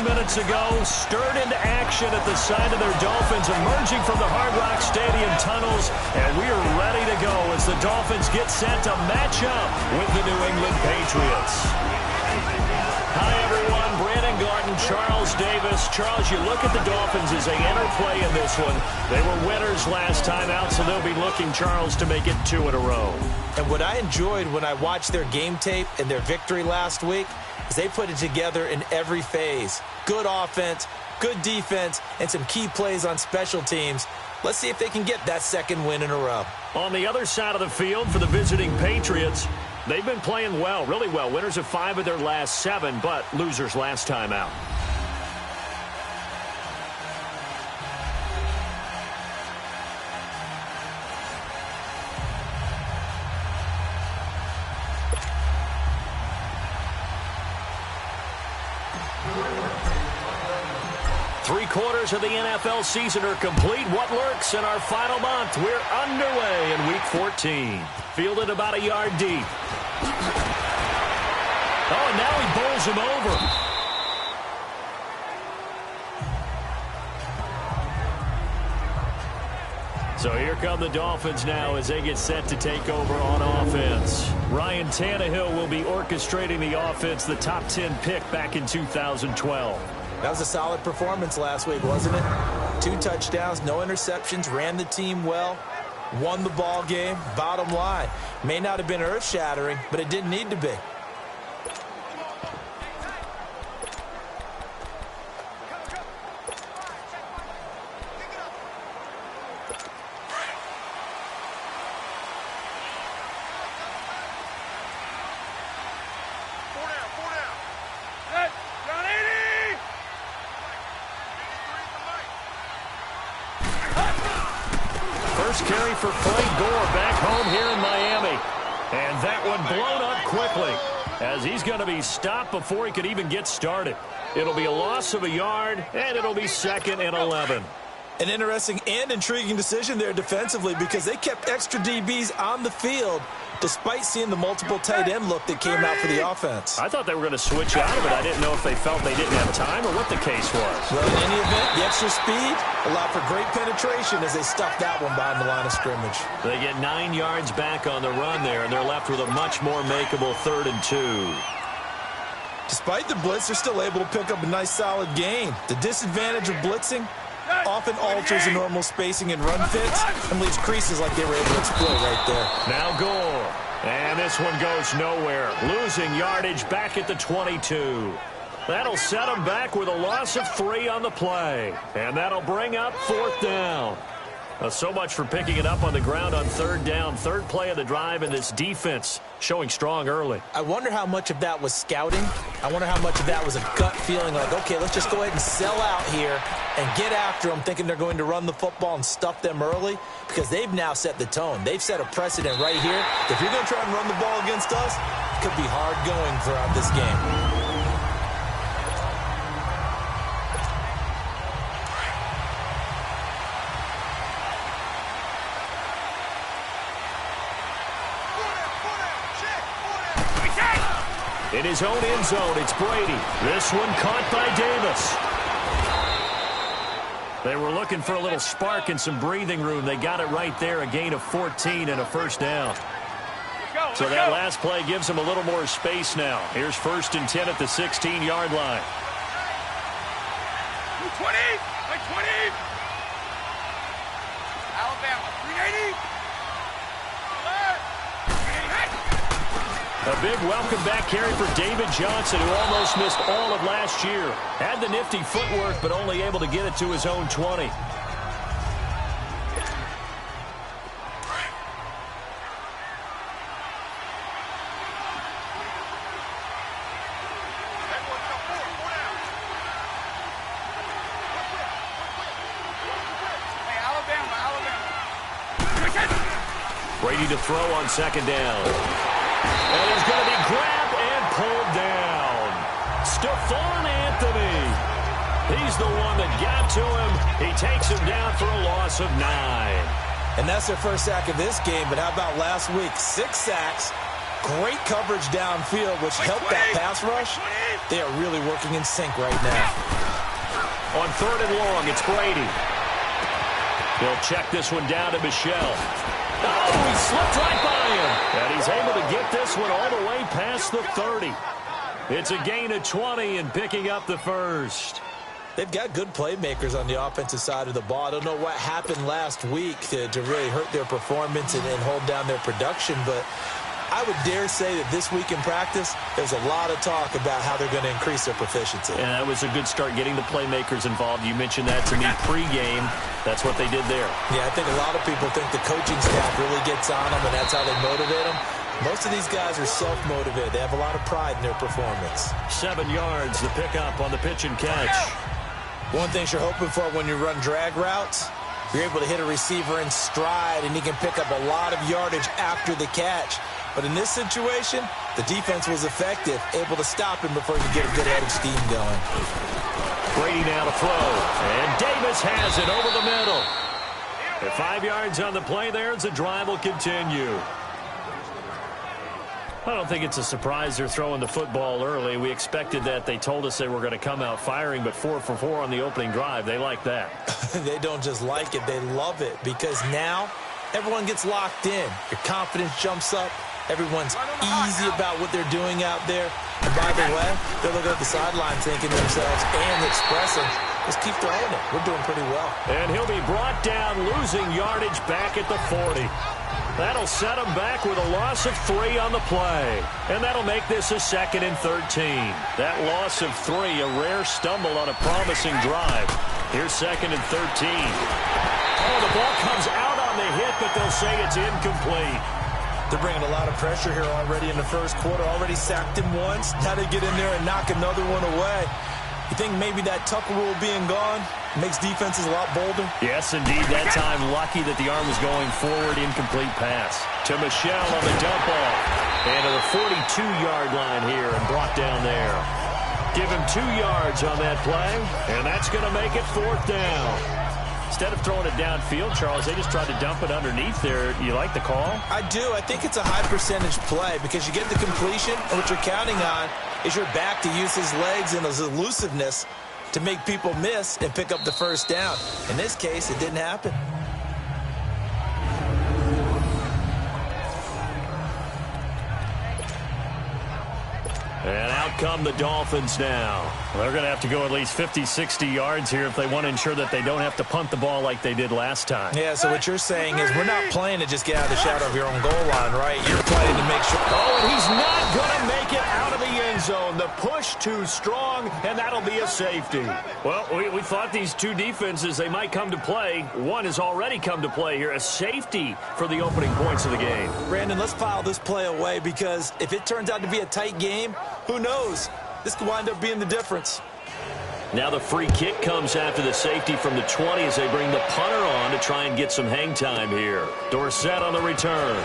minutes ago, stirred into action at the side of their Dolphins, emerging from the Hard Rock Stadium tunnels, and we are ready to go as the Dolphins get set to match up with the New England Patriots. Hi, everyone. Brandon Garden, Charles Davis. Charles, you look at the Dolphins as they enter play in this one. They were winners last time out, so they'll be looking, Charles, to make it 2 in a row. And what I enjoyed when I watched their game tape and their victory last week is they put it together in every phase. Good offense, good defense, and some key plays on special teams. Let's see if they can get that second win in a row. On the other side of the field for the visiting Patriots, they've been playing well, really well. Winners of 5 of their last 7, but losers last time out. Three-quarters of the NFL season are complete. What lurks in our final month? We're underway in Week 14. Fielded about a yard deep. Oh, and now he bowls him over. So here come the Dolphins now as they get set to take over on offense. Ryan Tannehill will be orchestrating the offense, the top 10 pick back in 2012. That was a solid performance last week, wasn't it? 2 touchdowns, no interceptions, ran the team well, won the ball game. Bottom line, may not have been earth-shattering, but it didn't need to be. First carry for Frank Gore back home here in Miami. And that one blown up quickly as he's going to be stopped before he could even get started. It'll be a loss of a yard, and it'll be 2nd and 11. An interesting and intriguing decision there defensively because they kept extra DBs on the field despite seeing the multiple tight end look that came out for the offense. I thought they were going to switch out of it. I didn't know if they felt they didn't have time or what the case was. Well, in any event, the extra speed allowed for great penetration as they stuffed that one behind the line of scrimmage. They get 9 yards back on the run there, and they're left with a much more makeable 3rd and 2. Despite the blitz, they're still able to pick up a nice solid gain. The disadvantage of blitzing often alters the normal spacing and run fits and leaves creases like they were able to exploit right there. Now Gore. And this one goes nowhere. Losing yardage back at the 22. That'll set them back with a loss of 3 on the play. And that'll bring up 4th down. So much for picking it up on the ground on 3rd down. 3rd play of the drive, and this defense showing strong early. I wonder how much of that was scouting. I wonder how much of that was a gut feeling like, okay, let's just go ahead and sell out here and get after them, thinking they're going to run the football and stuff them early, because they've now set the tone. They've set a precedent right here. If you're going to try and run the ball against us, it could be hard going throughout this game. In his own end zone, it's Brady. This one caught by Davis. They were looking for a little spark and some breathing room. They got it right there, a gain of 14 and a 1st down. So that last play gives them a little more space now. Here's 1st and 10 at the 16-yard line. 20! 20! Alabama, 380! A big welcome back carry for David Johnson, who almost missed all of last year. Had the nifty footwork, but only able to get it to his own 20. Brady to throw on 2nd down. And he's going to be grabbed and pulled down. Stephon Anthony. He's the one that got to him. He takes him down for a loss of 9. And that's their first sack of this game, but how about last week? 6 sacks, Great coverage downfield, which helped that pass rush. They are really working in sync right now. On 3rd and long, it's Brady. He'll check this one down to Michelle. Oh, he slipped right by him. And he's able to get this one all the way past the 30. It's a gain of 20 and picking up the first. They've got good playmakers on the offensive side of the ball. I don't know what happened last week to really hurt their performance and hold down their production, but I would dare say that this week in practice, there's a lot of talk about how they're going to increase their proficiency. And that was a good start, getting the playmakers involved. You mentioned that to me pregame. That's what they did there. Yeah, I think a lot of people think the coaching staff really gets on them, and that's how they motivate them. Most of these guys are self-motivated. They have a lot of pride in their performance. 7 yards, the pickup on the pitch and catch. One thing you're hoping for when you run drag routes, you're able to hit a receiver in stride, and he can pick up a lot of yardage after the catch. But in this situation, the defense was effective, able to stop him before he could get a good head of steam going. Brady now to throw, and Davis has it over the middle. At 5 yards on the play there, as the drive will continue. I don't think it's a surprise they're throwing the football early. We expected that. They told us they were going to come out firing, but 4 for 4 on the opening drive. They like that. They don't just like it, they love it, because now everyone gets locked in. Your confidence jumps up. Everyone's easy about what they're doing out there. And by the way, they're looking at the sideline thinking to themselves and expressing, just keep throwing it. We're doing pretty well. And he'll be brought down, losing yardage back at the 40. That'll set him back with a loss of 3 on the play. And that'll make this a 2nd and 13. That loss of 3, a rare stumble on a promising drive. Here's 2nd and 13. Oh, the ball comes out on the hit, but they'll say it's incomplete. They're bringing a lot of pressure here already in the first quarter. Already sacked him once. Now they get in there and knock another one away. You think maybe that Tucker rule being gone makes defenses a lot bolder? Yes, indeed. That time, lucky that the arm was going forward. Incomplete pass to Michelle on the dump off. And to the 42-yard line here and brought down there. Give him 2 yards on that play, and that's going to make it 4th down. Instead of throwing it downfield, Charles, they just tried to dump it underneath there. You like the call? I do. I think it's a high percentage play because you get the completion, and what you're counting on is your back to use his legs and his elusiveness to make people miss and pick up the first down. In this case, it didn't happen. And out come the Dolphins now. They're going to have to go at least 50, 60 yards here if they want to ensure that they don't have to punt the ball like they did last time. Yeah, so what you're saying is we're not playing to just get out of the shadow of your own goal line, right? You're playing to make sure. Oh, and he's not going to make it out of the end zone. The push too strong, and that'll be a safety. Well, we thought these two defenses, they might come to play. One has already come to play here, a safety for the opening points of the game. Brandon, let's file this play away because if it turns out to be a tight game, who knows? This could wind up being the difference. Now the free kick comes after the safety from the 20 as they bring the punter on to try and get some hang time here. Dorsett on the return.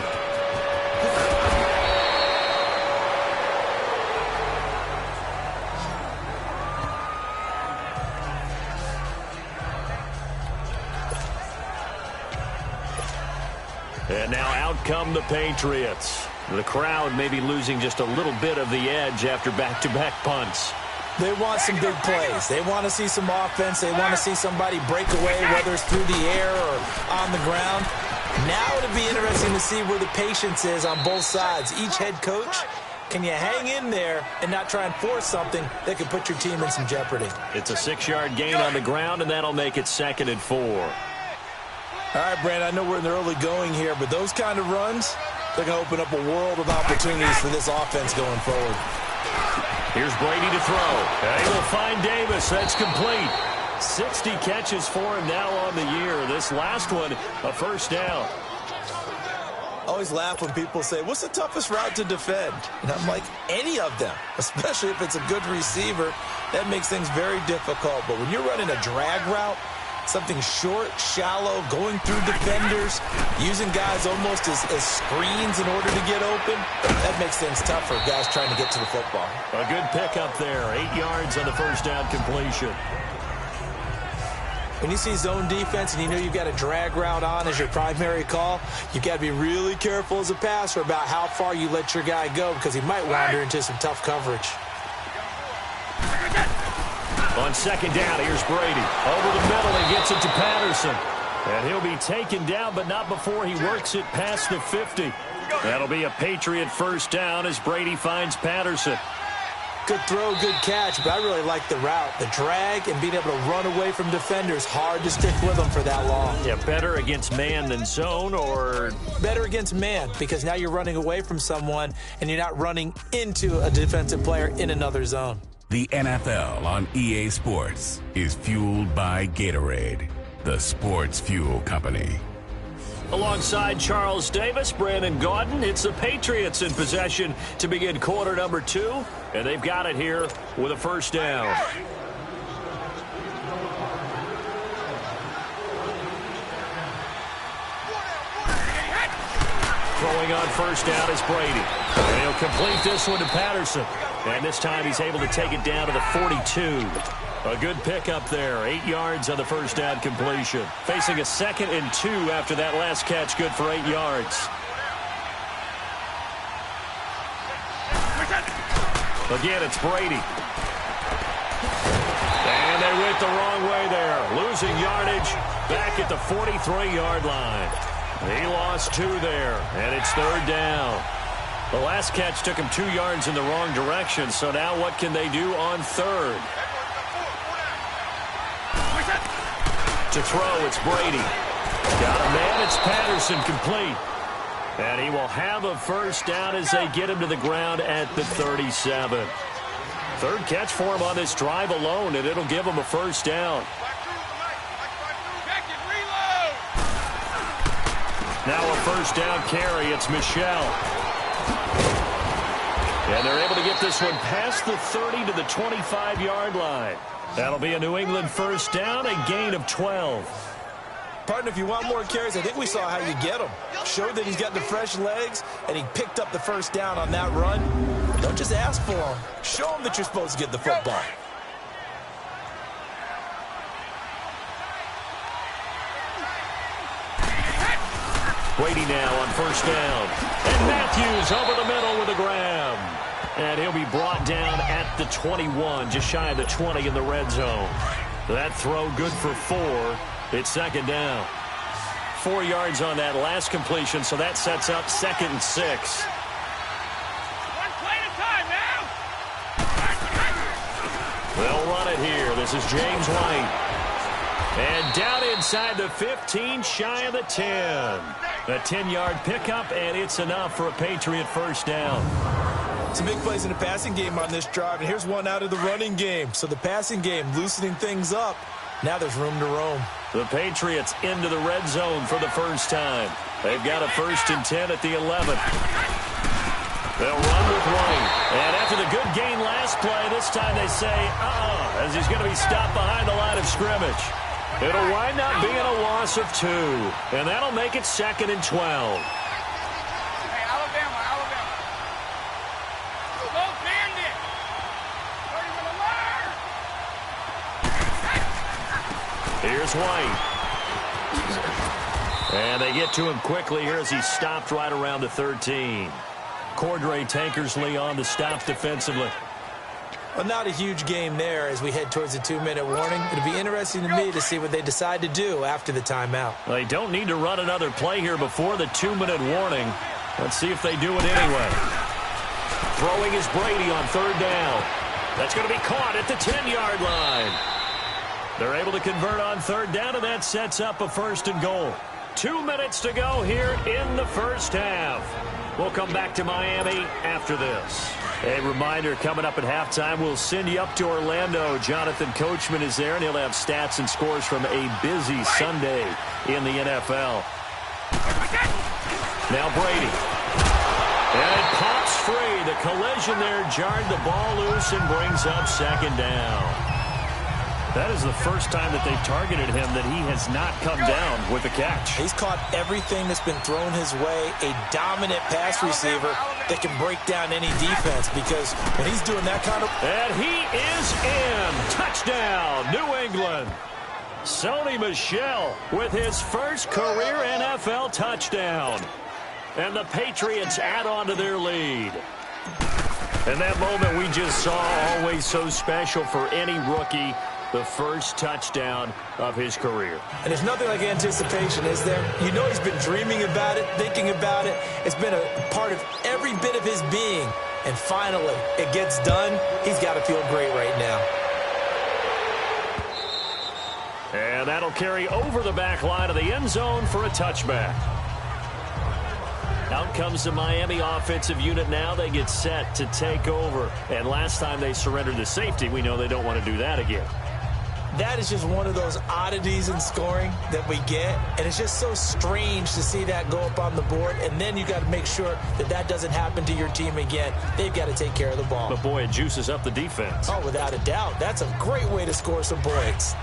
And now out come the Patriots. The crowd may be losing just a little bit of the edge after back-to-back punts. They want some big plays. They want to see some offense. They want to see somebody break away, whether it's through the air or on the ground. Now it'll be interesting to see where the patience is on both sides. Each head coach, can you hang in there and not try and force something that could put your team in some jeopardy? It's a 6-yard gain on the ground, and that'll make it 2nd and 4. All right, Brandon, I know we're in the early going here, but those kind of runs, they're going to open up a world of opportunities for this offense going forward. Here's Brady to throw. And he will find Davis. That's complete. 60 catches for him now on the year. This last one, a first down. I always laugh when people say, what's the toughest route to defend? And I'm like, any of them, especially if it's a good receiver. That makes things very difficult. But when you're running a drag route, something short, shallow, going through defenders, using guys almost as screens in order to get open, that makes things tough for guys trying to get to the football. A good pickup there. 8 yards on the first down completion. When you see zone defense and you know you've got a drag route on as your primary call, you've got to be really careful as a passer about how far you let your guy go because he might wander into some tough coverage. On second down, here's Brady. Over the middle, he gets it to Patterson. And he'll be taken down, but not before he works it past the 50. That'll be a Patriot first down as Brady finds Patterson. Good throw, good catch, but I really like the route. The drag and being able to run away from defenders, hard to stick with them for that long. Yeah, better against man than zone, or? Better against man, because now you're running away from someone and you're not running into a defensive player in another zone. The NFL on EA Sports is fueled by Gatorade, the sports fuel company. Alongside Charles Davis, Brandon Gaudin, it's the Patriots in possession to begin quarter number 2, and they've got it here with a first down. Throwing on first down is Brady, and he'll complete this one to Patterson, and this time he's able to take it down to the 42. A good pickup there. 8 yards on the first down completion. Facing a 2nd and 2 after that last catch. Good for 8 yards. Again, it's Brady. And they went the wrong way there. Losing yardage back at the 43-yard line. He lost 2 there, and it's third down. The last catch took him 2 yards in the wrong direction, so now what can they do on third? To throw, it's Brady. Got a man, it's Patterson, complete. And he will have a first down as they get him to the ground at the 37. Third catch for him on this drive alone, and it'll give him a first down. Now a first down carry, it's Michelle. And they're able to get this one past the 30 to the 25-yard line. That'll be a New England first down, a gain of 12. Partner, if you want more carries, I think we saw how you get him. Showed that he's got the fresh legs, and he picked up the first down on that run. Don't just ask for him. Show him that you're supposed to get the football. Brady now on first down. And Matthews over the middle with a grab. And he'll be brought down at the 21, just shy of the 20 in the red zone. That throw good for 4. It's second down. 4 yards on that last completion, so that sets up 2nd and 6. One play at a time now. They'll run it here. This is James White. And down inside the 15, shy of the 10. A 10-yard pickup, and it's enough for a Patriot first down. Some big plays in the passing game on this drive, and here's one out of the running game. So the passing game loosening things up. Now there's room to roam. The Patriots into the red zone for the first time. They've got a 1st and 10 at the 11th. They'll run with White. And after the good gain last play, this time they say, as he's going to be stopped behind the line of scrimmage. It'll wind up being a loss of 2. And that'll make it 2nd and 12. Here's White. And they get to him quickly here as he's stopped right around the 13. Cordray Tankersley on the stop defensively. Well, not a huge game there as we head towards the 2-minute warning. It'll be interesting to me to see what they decide to do after the timeout. They don't need to run another play here before the 2-minute warning. Let's see if they do it anyway. Throwing is Brady on third down. That's going to be caught at the 10-yard line. They're able to convert on third down, and that sets up a 1st and goal. 2 minutes to go here in the first half. We'll come back to Miami after this. A reminder, coming up at halftime, we'll send you up to Orlando. Jonathan Coachman is there, and he'll have stats and scores from a busy Sunday in the NFL. Now Brady. And it pops free. The collision there jarred the ball loose and brings up 2nd down. That is the first time that they've targeted him that he has not come down with a catch. He's caught everything that's been thrown his way. A dominant pass receiver that can break down any defense, because when he's doing that kind of... And he is in. Touchdown, New England. Sony Michel with his first career NFL touchdown. And the Patriots add on to their lead. And that moment we just saw, always so special for any rookie, the first touchdown of his career. And there's nothing like anticipation, is there? You know he's been dreaming about it, thinking about it. It's been a part of every bit of his being. And finally, it gets done. He's got to feel great right now. And that'll carry over the back line of the end zone for a touchback. Out comes the Miami offensive unit now. They get set to take over. And last time they surrendered the safety, we know they don't want to do that again. That is just one of those oddities in scoring that we get. And it's just so strange to see that go up on the board. And then you got to make sure that that doesn't happen to your team again. They've got to take care of the ball. But, boy, it juices up the defense. Oh, without a doubt. That's a great way to score some points.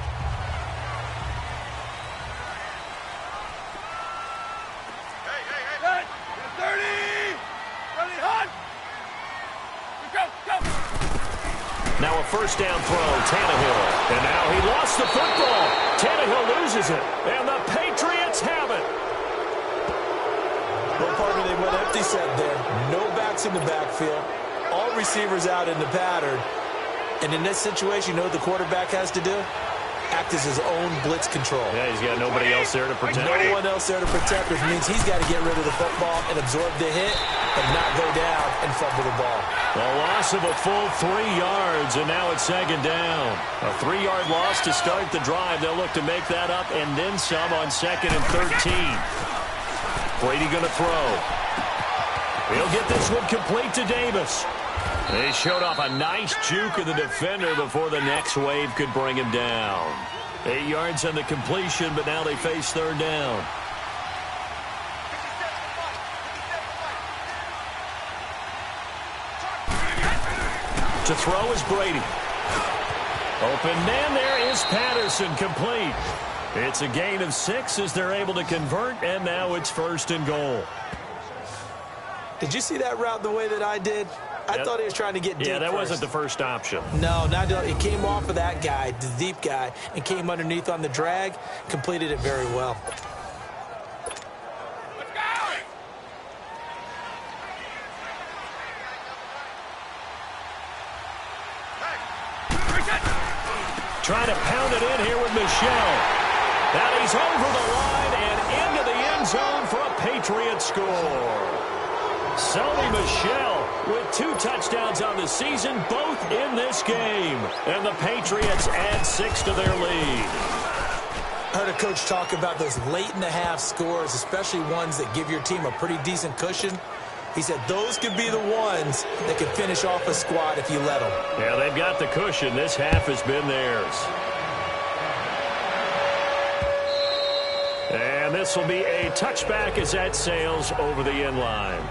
Now a first down throw, Tannehill. And now he lost the football. Tannehill loses it. And the Patriots have it. Well, partner, they went empty set there. No backs in the backfield. All receivers out in the pattern. And in this situation, you know what the quarterback has to do? Act as his own blitz control. Yeah, he's got nobody else there to protect. No one else there to protect, which means he's got to get rid of the football and absorb the hit and not go down and fumble the ball. A loss of a full 3 yards, and now it's second down. A 3-yard loss to start the drive. They'll look to make that up and then some on 2nd and 13. Brady going to throw. He'll get this one complete to Davis. They showed off a nice juke of the defender before the next wave could bring him down. 8 yards on the completion, but now they face third down. To throw is Brady. Open man, there is Patterson, complete. It's a gain of 6 as they're able to convert, and now it's 1st and goal. Did you see that route the way that I did? I thought he was trying to get deep. Yeah, that first. wasn't the first option. No, not it came off of that guy, the deep guy, and came underneath on the drag, completed it very well. Trying to pound it in here with Michel. Now he's over the line and into the end zone for a Patriots score. Sony Michel with 2 touchdowns on the season, both in this game. And the Patriots add 6 to their lead. I heard a coach talk about those late-in-the-half scores, especially ones that give your team a pretty decent cushion. He said those could be the ones that could finish off a squad if you let them. Yeah, they've got the cushion. This half has been theirs. And this will be a touchback as that sails over the end line.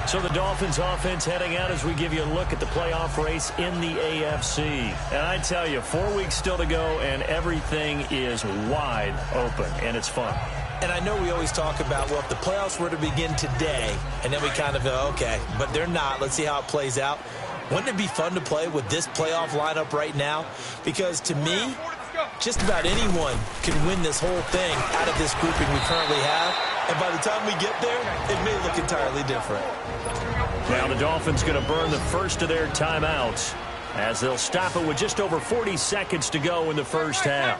So the Dolphins offense heading out as we give you a look at the playoff race in the AFC. And I tell you, 4 weeks still to go, and everything is wide open, and it's fun. And I know we always talk about, well, if the playoffs were to begin today, and then we kind of go, okay, but they're not. Let's see how it plays out. Wouldn't it be fun to play with this playoff lineup right now? Because to me, just about anyone can win this whole thing out of this grouping we currently have. And by the time we get there, it may look entirely different. Now the Dolphins going to burn the first of their timeouts as they'll stop it with just over 40 seconds to go in the first half.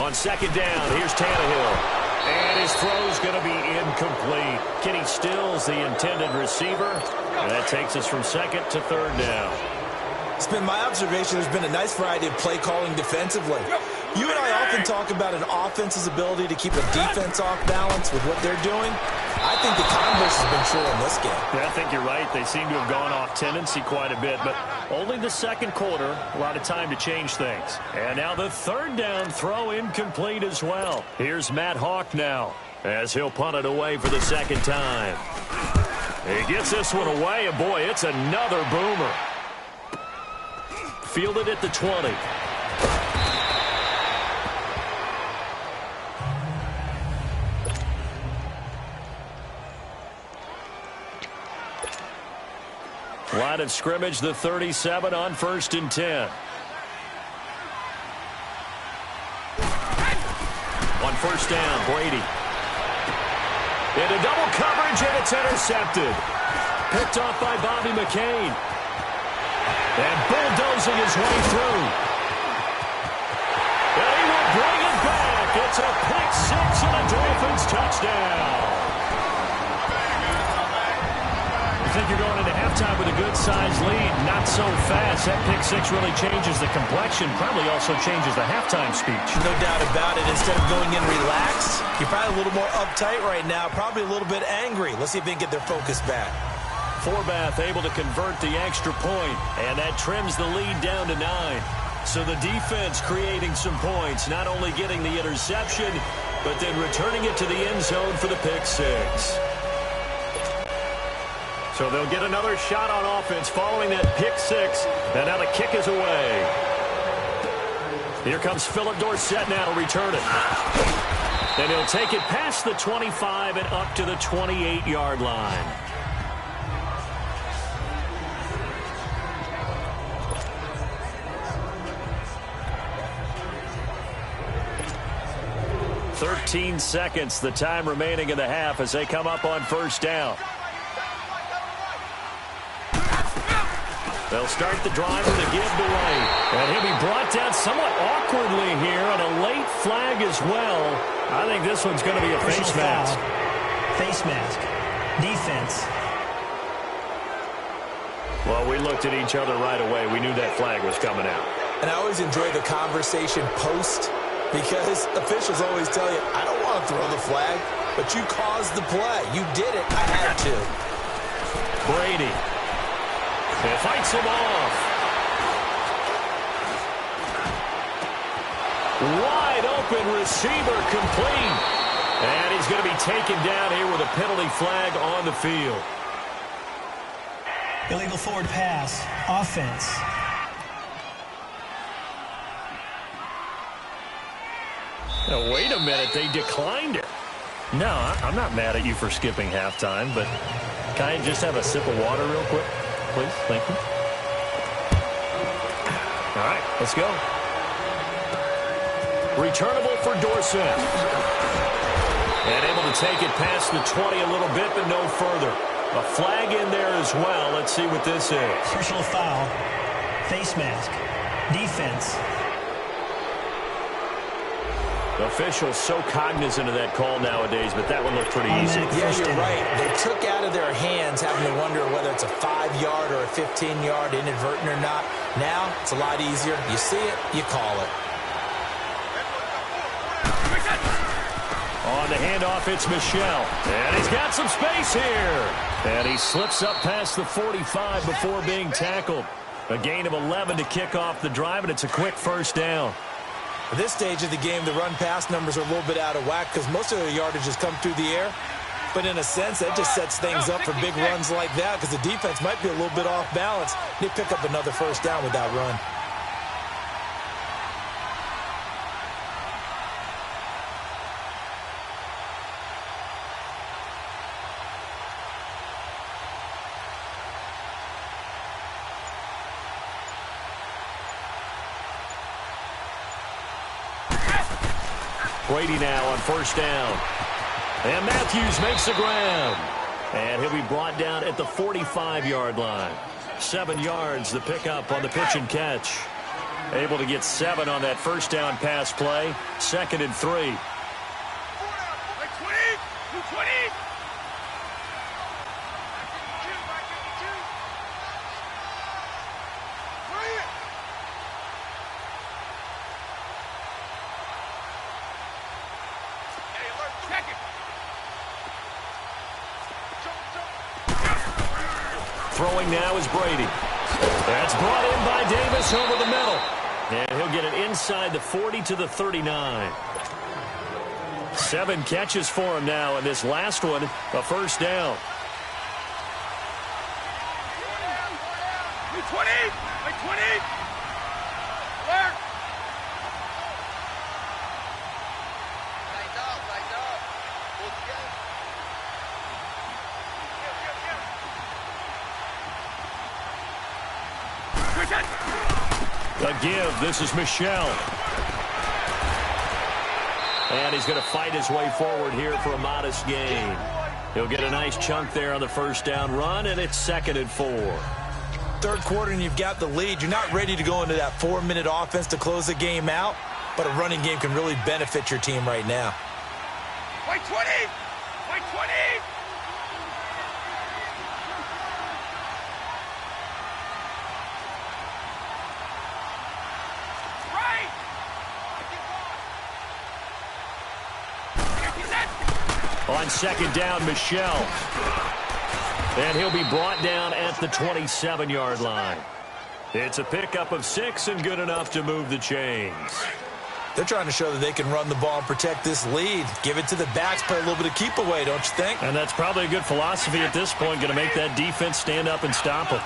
On second down, here's Tannehill. And his throw's going to be incomplete. Kenny Stills, the intended receiver. And that takes us from 2nd to 3rd down. It's been my observation there's been a nice variety of play calling defensively. You and I often talk about an offense's ability to keep a defense off balance with what they're doing. I think the converse has been true in this game. Yeah, I think you're right. They seem to have gone off tendency quite a bit, but only the second quarter, a lot of time to change things. And now the 3rd down throw incomplete as well. Here's Matt Hawk now as he'll punt it away for the 2nd time. He gets this one away, and boy, it's another boomer. Fielded at the 20. Line of scrimmage, the 37 on 1st and 10. On 1st down, Brady. Into double coverage, and it's intercepted. Picked off by Bobby McCain. And bulldozing his way through. And he will bring it back. It's a pick six and a Dolphins touchdown. I think you're going into halftime with a good-sized lead. Not so fast. That pick six really changes the complexion. Probably also changes the halftime speech. No doubt about it. Instead of going in relaxed, you're probably a little more uptight right now. Probably a little bit angry. Let's see if they can get their focus back. Forbath able to convert the extra point, and that trims the lead down to 9. So the defense creating some points, not only getting the interception, but then returning it to the end zone for the pick six. So they'll get another shot on offense following that pick six, and now the kick is away. Here comes Philip Dorsett now to return it. And he'll take it past the 25 and up to the 28-yard line. "13 seconds, the time remaining in the half as they come up on 1st down. They'll start the drive with a giveaway. And he'll be brought down somewhat awkwardly here on a late flag as well. I think this one's going to be a face mask. Face mask. Defense. Well, we looked at each other right away. We knew that flag was coming out. And I always enjoy the conversation post because officials always tell you, I don't want to throw the flag, but you caused the play. You did it. I had to. Brady. He fights him off. Wide open receiver complete. And he's going to be taken down here with a penalty flag on the field. Illegal forward pass. Offense. Now, wait a minute. They declined it. No, I'm not mad at you for skipping halftime, but can I just have a sip of water real quick? Please, thank you. All right, let's go. Returnable for Dorsett. And able to take it past the 20 a little bit, but no further. A flag in there as well. Let's see what this is. Personal foul. Face mask. Defense. Officials so cognizant of that call nowadays, but that one looked pretty easy. Yeah, you're right. They took out of their hands having to wonder whether it's a 5-yard or a 15-yard, inadvertent or not. Now, it's a lot easier. You see it, you call it. On the handoff, it's Michel. And he's got some space here. And he slips up past the 45 before being tackled. A gain of 11 to kick off the drive, and it's a quick 1st down. At this stage of the game, the run-pass numbers are a little bit out of whack because most of their yardages come through the air. But in a sense, that just sets things up for big runs like that because the defense might be a little bit off balance. They pick up another 1st down with that run. Brady now on 1st down. And Matthews makes the ground. And he'll be brought down at the 45-yard line. 7 yards, the pickup on the pitch and catch. Able to get 7 on that 1st down pass play. 2nd and 3. Throwing now is Brady. That's brought in by Davis over the middle. And he'll get it inside the 40 to the 39. 7 catches for him now, and this last one, a 1st down. 20! 20! Work! The give. This is Michel. And he's going to fight his way forward here for a modest gain. He'll get a nice chunk there on the first down run, and it's 2nd and 4. Third quarter, and you've got the lead. You're not ready to go into that 4-minute offense to close the game out, but a running game can really benefit your team right now. White 20! White 20! On 2nd down, Michel. And he'll be brought down at the 27-yard line. It's a pickup of 6 and good enough to move the chains. They're trying to show that they can run the ball and protect this lead. Give it to the backs, play a little bit of keep away, don't you think? And that's probably a good philosophy at this point, going to make that defense stand up and stop them.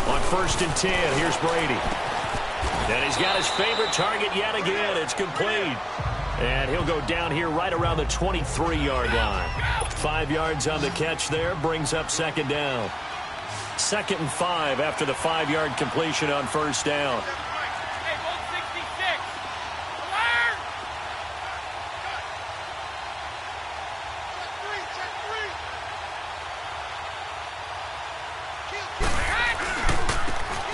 On 1st and 10, here's Brady. And he's got his favorite target yet again. It's complete. And he'll go down here right around the 23-yard line. 5 yards on the catch there, brings up 2nd down. 2nd and 5 after the 5-yard completion on 1st down.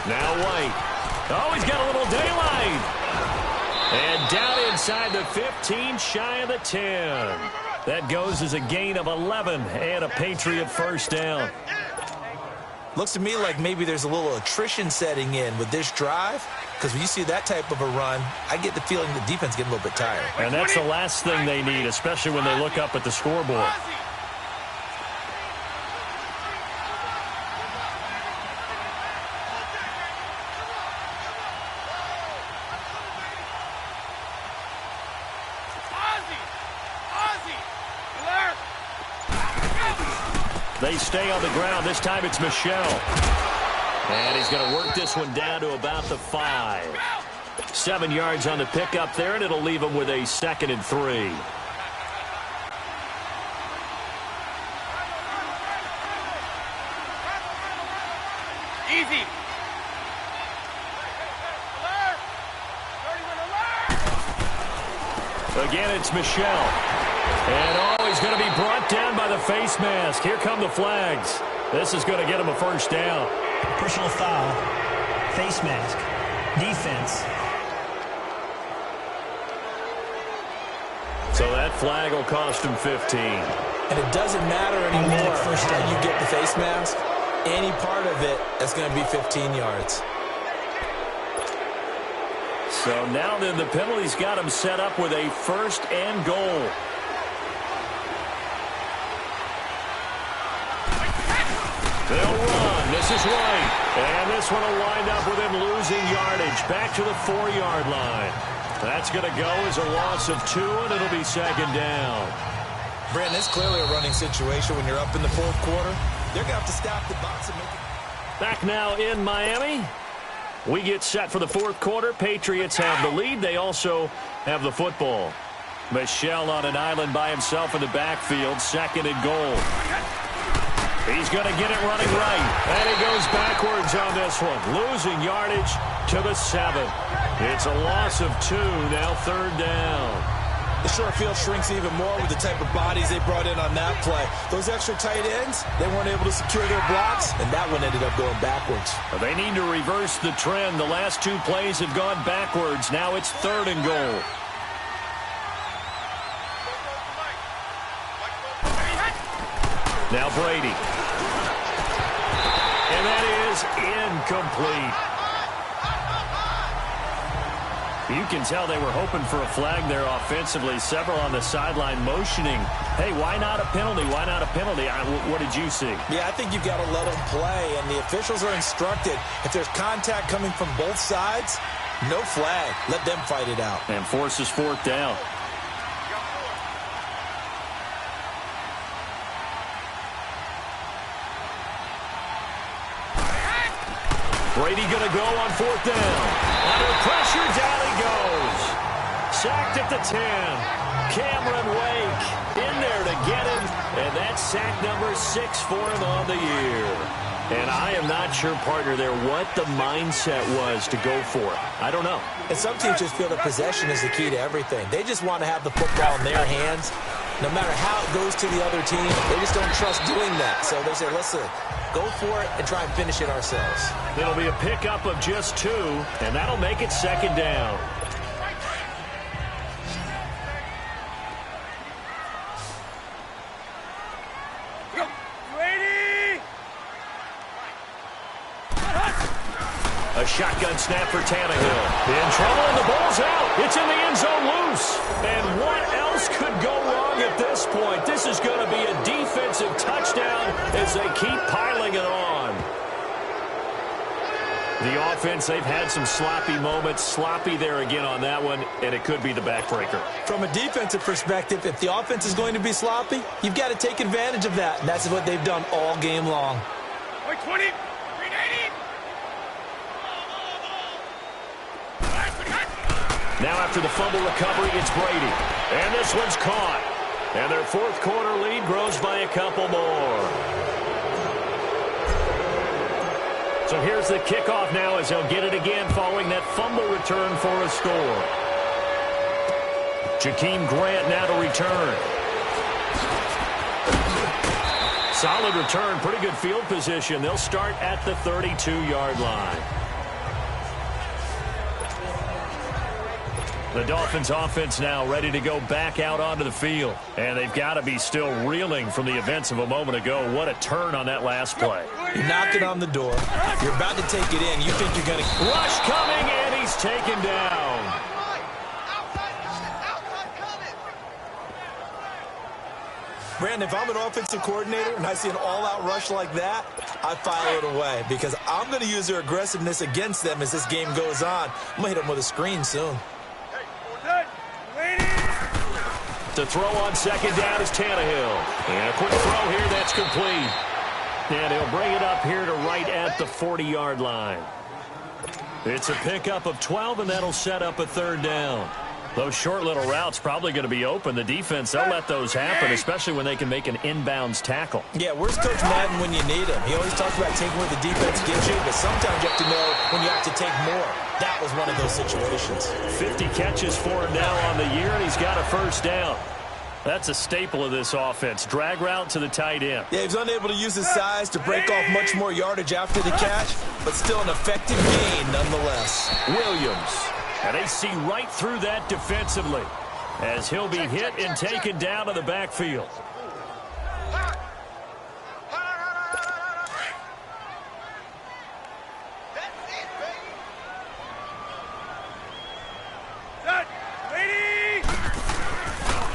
Now White. Oh, he's got a little daylight. And down inside the 15, shy of the 10. That goes as a gain of 11 and a Patriot first down. Looks to me like maybe there's a little attrition setting in with this drive, because when you see that type of a run, I get the feeling the defense getting a little bit tired. And that's the last thing they need, especially when they look up at the scoreboard. They stay on the ground. This time it's Michel. And he's going to work this one down to about the 5. 7 yards on the pickup there, and it'll leave him with a 2nd and 3. Easy. Again, it's Michel. And he's going to be brought down by the face mask. Here come the flags. This is going to get him a first down. Personal foul. Face mask. Defense. So that flag will cost him 15. And it doesn't matter anymore how you get the face mask. Any part of it is going to be 15 yards. So now then the penalty's got him set up with a 1st and goal. They'll run. This is White. And this one will wind up with him losing yardage. Back to the 4-yard line. That's going to go as a loss of 2, and it'll be 2nd down. Brandon, it's clearly a running situation when you're up in the 4th quarter. They're going to have to stack the box and make it. Back now in Miami. We get set for the 4th quarter. Patriots have the lead. They also have the football. Michel on an island by himself in the backfield. 2nd and goal. He's going to get it running right. And he goes backwards on this one. Losing yardage to the 7. It's a loss of 2. Now 3rd down. The short field shrinks even more with the type of bodies they brought in on that play. Those extra tight ends, they weren't able to secure their blocks, and that one ended up going backwards. They need to reverse the trend. The last 2 plays have gone backwards. Now it's 3rd and goal. Now Brady. And that is incomplete. You can tell they were hoping for a flag there offensively. Several on the sideline motioning. Hey, why not a penalty? Why not a penalty? What did you see? Yeah, I think you've got to let them play, and the officials are instructed. If there's contact coming from both sides, no flag. Let them fight it out. And forces 4th down. Brady going to go on 4th down. Under pressure, down he goes. Sacked at the 10. Cameron Wake in there to get him. And that's sack number 6 for him on the year. And I am not sure, partner, there what the mindset was to go for it. I don't know. And some teams just feel that possession is the key to everything. They just want to have the football in their hands. No matter how it goes to the other team, they just don't trust doing that. So they say, listen, go for it and try and finish it ourselves. It'll be a pickup of just 2, and that'll make it 2nd down. A shotgun snap for Tannehill. In trouble, and the ball's out. It's in the end zone loose. And what else could go wrong at this point? This is going to be a defensive touchdown as they keep piling it on. The offense, they've had some sloppy moments. Sloppy there again on that one, and it could be the backbreaker. From a defensive perspective, if the offense is going to be sloppy, you've got to take advantage of that. And that's what they've done all game long. 20. Now after the fumble recovery, it's Brady. And this one's caught. And their 4th quarter lead grows by a couple more. So here's the kickoff now as they'll get it again following that fumble return for a score. Jakeem Grant now to return. Solid return, pretty good field position. They'll start at the 32-yard line. The Dolphins offense now ready to go back out onto the field. And they've got to be still reeling from the events of a moment ago. What a turn on that last play. You're knocking on the door. You're about to take it in. You think you're going to... Rush coming, and he's taken down. Brandon, if I'm an offensive coordinator and I see an all-out rush like that, I file it away because I'm going to use their aggressiveness against them as this game goes on. I'm going to hit them with a screen soon. To throw on 2nd down is Tannehill. And a quick throw here, that's complete. And he'll bring it up here to right at the 40-yard line. It's a pickup of 12, and that'll set up a 3rd down. Those short little routes probably going to be open. The defense, they'll let those happen, especially when they can make an inbounds tackle. Yeah, where's Coach Madden when you need him? He always talks about taking what the defense gives you, but sometimes you have to know when you have to take more. That was one of those situations. 50 catches for him now on the year, and he's got a 1st down. That's a staple of this offense. Drag route to the tight end. Yeah, he's unable to use his size to break off much more yardage after the catch, but still an effective gain nonetheless. Williams. And they see right through that defensively as he'll be hit and taken down to the backfield.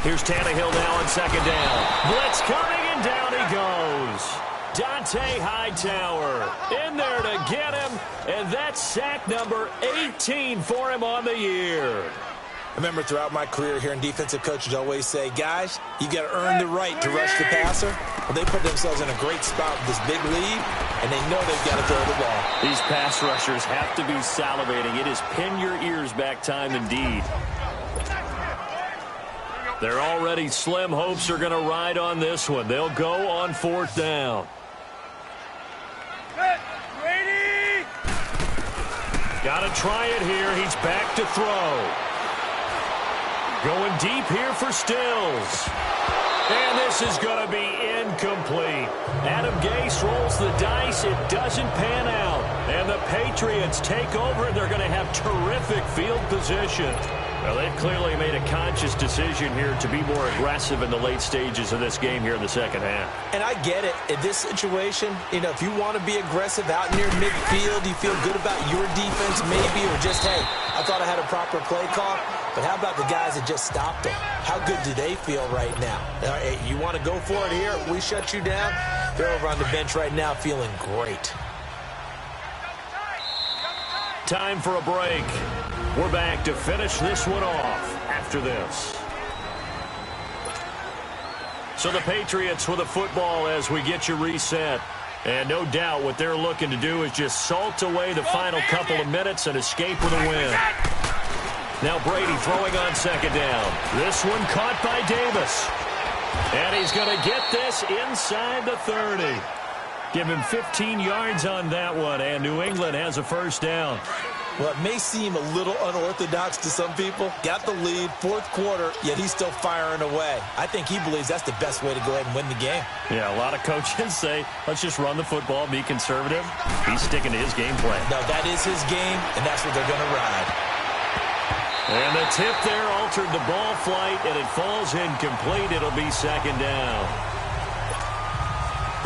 Here's Tannehill now on 2nd down. Blitz coming, and down he goes. Dante Hightower in there to get him, and that's sack number 18 for him on the year. Remember, throughout my career here in defensive coaches always say, guys, you got to earn the right to rush the passer. Well, they put themselves in a great spot with this big lead, and they know they've got to throw the ball. These pass rushers have to be salivating. It is pin your ears back time indeed. Their already slim hopes are going to ride on this one. They'll go on 4th down. Brady! Got to try it here. He's back to throw. Going deep here for Stills. And this is going to be incomplete. Adam Gase rolls the dice. It doesn't pan out. And the Patriots take over, and they're going to have terrific field position. Well, they've clearly made a conscious decision here to be more aggressive in the late stages of this game here in the 2nd half. And I get it. In this situation, you know, if you want to be aggressive out near midfield, you feel good about your defense maybe, or just, hey, I thought I had a proper play call. But how about the guys that just stopped them? How good do they feel right now? You want to go for it here? We shut you down? They're over on the bench right now feeling great. Time for a break. We're back to finish this one off after this. So the Patriots with a football as we get you reset. And no doubt what they're looking to do is just salt away the final couple of minutes and escape with a win. Now Brady throwing on second down. This one caught by Davis. And he's going to get this inside the 30. Give him 15 yards on that one, and New England has a first down. Well, it may seem a little unorthodox to some people. Got the lead, fourth quarter, yet he's still firing away. I think he believes that's the best way to go ahead and win the game. Yeah, a lot of coaches say, let's just run the football, be conservative. He's sticking to his game plan. No, that is his game, and that's what they're going to ride. And the tip there altered the ball flight, and it falls incomplete. It'll be second down.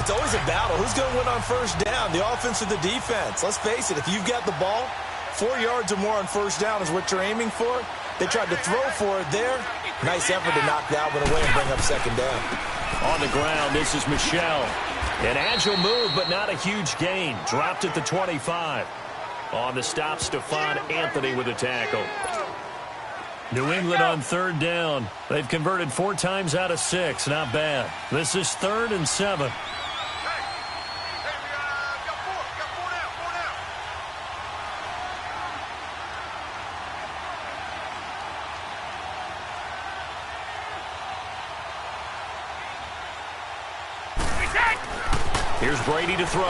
It's always a battle. Who's going to win on first down, the offense or the defense? Let's face it, if you've got the ball, 4 yards or more on first down is what you're aiming for. They tried to throw for it there. Nice effort to knock that one away and bring up second down. On the ground, this is Michel. An agile move, but not a huge gain. Dropped at the 25. On the stop, Stephon Anthony with a tackle. New England on third down. They've converted 4 times out of 6. Not bad. This is 3rd and 7. Here's Brady to throw.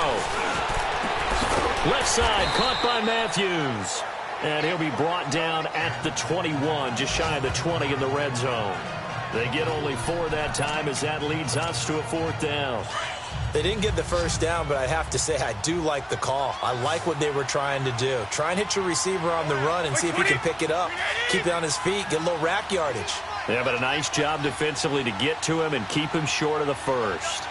Left side, caught by Matthews. And he'll be brought down at the 21, just shy of the 20 in the red zone. They get only 4 that time as that leads us to a 4th down. They didn't get the first down, but I have to say I do like the call. I like what they were trying to do. Try and hit your receiver on the run and see if he can pick it up. Keep it on his feet, get a little rack yardage. Yeah, but a nice job defensively to get to him and keep him short of the first.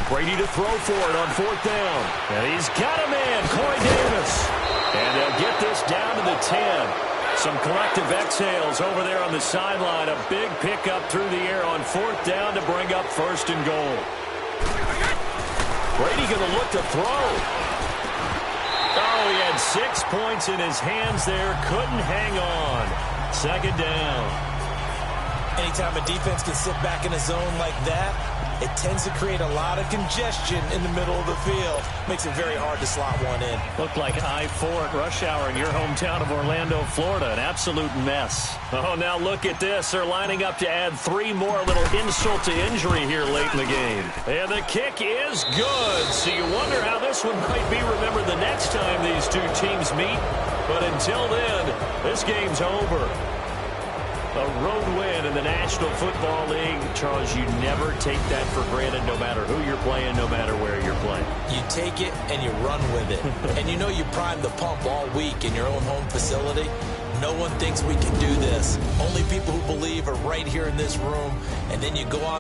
Brady to throw for it on 4th down. And he's got a man, Corey Davis. And they'll get this down to the 10. Some collective exhales over there on the sideline. A big pickup through the air on 4th down to bring up 1st and goal. Brady going to look to throw. Oh, he had 6 points in his hands there. Couldn't hang on. Second down. Anytime a defense can sit back in a zone like that, it tends to create a lot of congestion in the middle of the field. Makes it very hard to slot one in. Looked like I-4 at rush hour in your hometown of Orlando, Florida. An absolute mess. Oh, now look at this. They're lining up to add 3 more. A little insult to injury here late in the game. And the kick is good. So you wonder how this one might be remembered the next time these two teams meet. But until then, this game's over. A road win in the National Football League. Charles, you never take that for granted no matter who you're playing, no matter where you're playing. You take it and you run with it. And you know you primed the pump all week in your own home facility. No one thinks we can do this. Only people who believe are right here in this room. And then you go on.